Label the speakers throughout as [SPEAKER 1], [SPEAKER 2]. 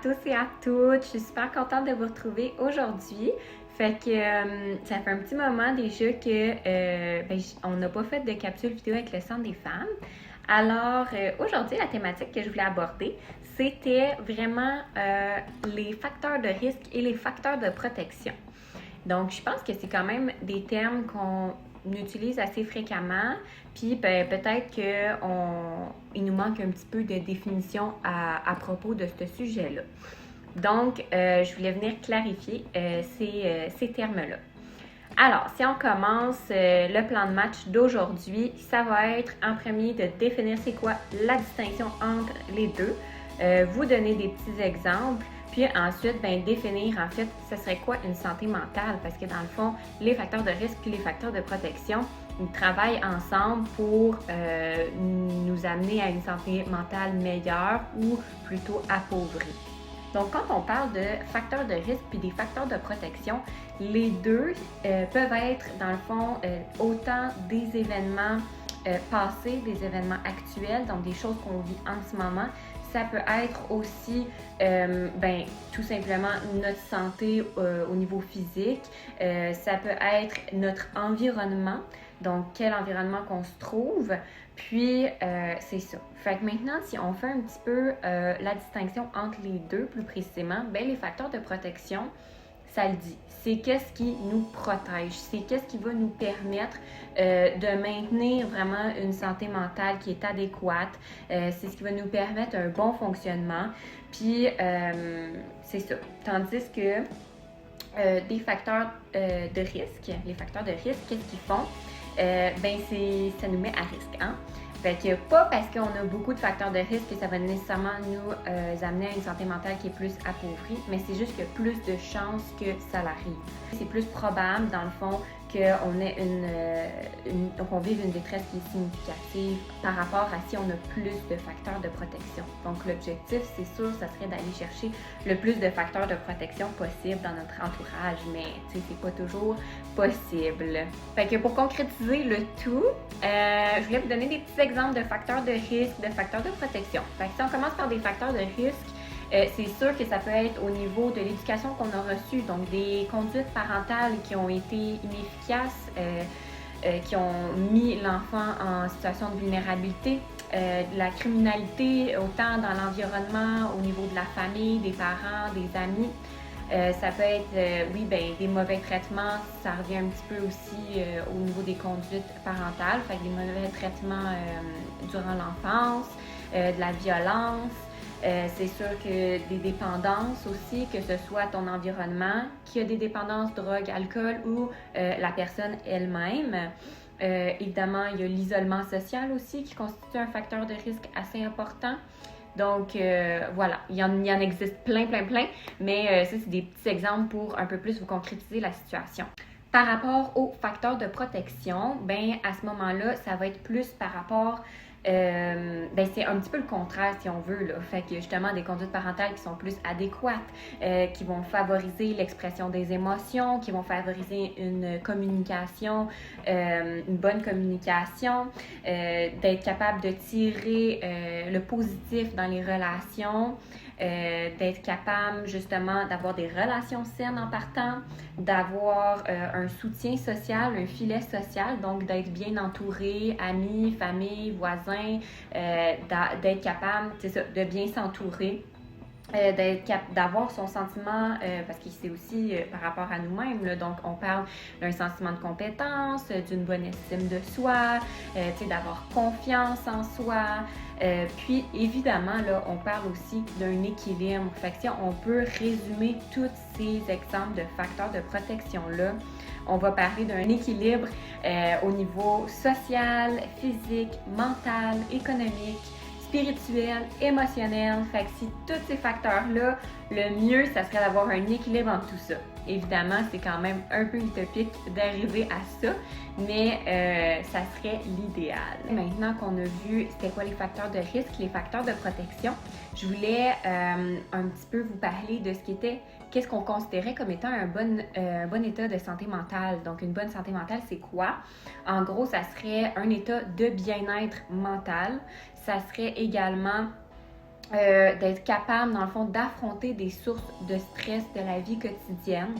[SPEAKER 1] tous et à toutes, je suis super contente de vous retrouver aujourd'hui. Fait que ça fait un petit moment déjà que on n'a pas fait de capsule vidéo avec le Centre des femmes. Alors aujourd'hui, la thématique que je voulais aborder, c'était vraiment les facteurs de risque et les facteurs de protection. Donc, je pense que c'est quand même des termes qu'on utilise assez fréquemment, puis peut-être qu'il nous manque un petit peu de définition à propos de ce sujet-là. Donc, je voulais venir clarifier ces termes-là. Alors, si on commence le plan de match d'aujourd'hui, ça va être en premier de définir c'est quoi la distinction entre les deux, vous donner des petits exemples, puis ensuite, définir en fait, ce serait quoi une santé mentale, parce que dans le fond, les facteurs de risque et les facteurs de protection, ils travaillent ensemble pour nous amener à une santé mentale meilleure ou plutôt appauvrie. Donc, quand on parle de facteurs de risque puis des facteurs de protection, les deux peuvent être, dans le fond, autant des événements passés, des événements actuels, donc des choses qu'on vit en ce moment. Ça peut être aussi, tout simplement notre santé au niveau physique. Ça peut être notre environnement, donc quel environnement qu'on se trouve. Puis, c'est ça. Fait que maintenant, si on fait un petit peu la distinction entre les deux, plus précisément, les facteurs de protection, ça le dit. C'est qu'est-ce qui nous protège, c'est qu'est-ce qui va nous permettre de maintenir vraiment une santé mentale qui est adéquate, c'est ce qui va nous permettre un bon fonctionnement, puis c'est ça. Tandis que des facteurs de risque, les facteurs de risque, qu'est-ce qu'ils font? Ça nous met à risque, hein? Fait que pas parce qu'on a beaucoup de facteurs de risque que ça va nécessairement nous amener à une santé mentale qui est plus appauvrie, mais c'est juste qu'il y a plus de chances que ça l'arrive. C'est plus probable, dans le fond, qu'on ait qu'on vive une détresse qui est significative par rapport à si on a plus de facteurs de protection. Donc l'objectif, c'est sûr, ça serait d'aller chercher le plus de facteurs de protection possible dans notre entourage, mais c'est pas toujours possible. Fait que pour concrétiser le tout, je voulais vous donner des petits exemples de facteurs de risque, de facteurs de protection. Fait que si on commence par des facteurs de risque, c'est sûr que ça peut être au niveau de l'éducation qu'on a reçue, donc des conduites parentales qui ont été inefficaces, qui ont mis l'enfant en situation de vulnérabilité, de la criminalité, autant dans l'environnement, au niveau de la famille, des parents, des amis. Ça peut être, des mauvais traitements, ça revient un petit peu aussi au niveau des conduites parentales, fait que des mauvais traitements durant l'enfance, de la violence. C'est sûr que des dépendances aussi, que ce soit ton environnement qui a des dépendances, drogue, alcool ou la personne elle-même. Évidemment, il y a l'isolement social aussi qui constitue un facteur de risque assez important. Donc, voilà, il y en existe plein, mais ça, c'est des petits exemples pour un peu plus vous concrétiser la situation. Par rapport aux facteurs de protection, à ce moment-là, ça va être plus par rapport c'est un petit peu le contraire si on veut, là. Fait que justement des conduites parentales qui sont plus adéquates, qui vont favoriser l'expression des émotions, qui vont favoriser une communication, une bonne communication, d'être capable de tirer le positif dans les relations, d'être capable justement d'avoir des relations saines en partant, d'avoir un soutien social, un filet social, donc d'être bien entouré, amis, famille, voisins, d'être capable, c'est ça, de bien s'entourer. D'avoir son sentiment, parce que c'est aussi par rapport à nous-mêmes, là, donc on parle d'un sentiment de compétence, d'une bonne estime de soi, d'avoir confiance en soi, puis évidemment, là, on parle aussi d'un équilibre. Fait que si on peut résumer tous ces exemples de facteurs de protection-là, on va parler d'un équilibre au niveau social, physique, mental, économique, spirituel, émotionnel. Fait que si tous ces facteurs-là, le mieux, ça serait d'avoir un équilibre entre tout ça. Évidemment, c'est quand même un peu utopique d'arriver à ça, mais ça serait l'idéal. Maintenant qu'on a vu c'était quoi les facteurs de risque, les facteurs de protection, je voulais un petit peu vous parler de qu'est-ce qu'on considérait comme étant un bon état de santé mentale. Donc, une bonne santé mentale, c'est quoi? En gros, ça serait un état de bien-être mental. Ça serait également d'être capable, dans le fond, d'affronter des sources de stress de la vie quotidienne.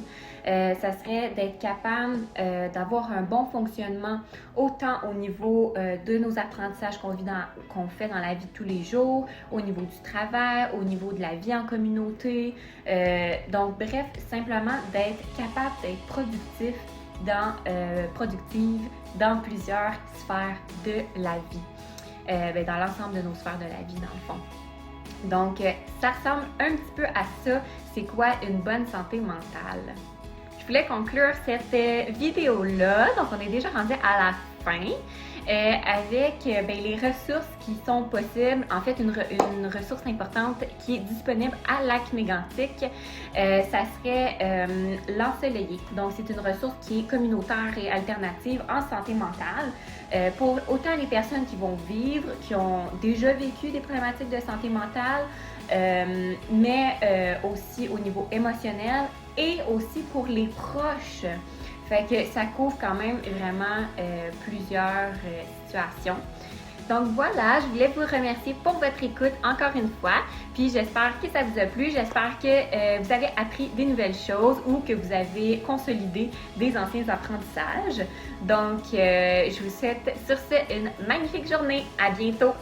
[SPEAKER 1] Ça serait d'être capable d'avoir un bon fonctionnement autant au niveau de nos apprentissages qu'on fait dans la vie de tous les jours, au niveau du travail, au niveau de la vie en communauté. Donc, bref, simplement d'être capable d'être productive dans plusieurs sphères de la vie, dans l'ensemble de nos sphères de la vie, dans le fond. Donc, ça ressemble un petit peu à ça. C'est quoi une bonne santé mentale? Je voulais conclure cette vidéo-là. Donc, on est déjà rendu à la fin avec les ressources qui sont possibles. En fait, une ressource importante qui est disponible à Lac-Mégantic, ça serait l'ensoleillé. Donc, c'est une ressource qui est communautaire et alternative en santé mentale. Pour autant les personnes qui vont vivre, qui ont déjà vécu des problématiques de santé mentale, mais aussi au niveau émotionnel et aussi pour les proches. Fait que ça couvre quand même vraiment plusieurs situations. Donc voilà, je voulais vous remercier pour votre écoute encore une fois. Puis j'espère que ça vous a plu. J'espère que vous avez appris des nouvelles choses ou que vous avez consolidé des anciens apprentissages. Donc je vous souhaite sur ce une magnifique journée. À bientôt!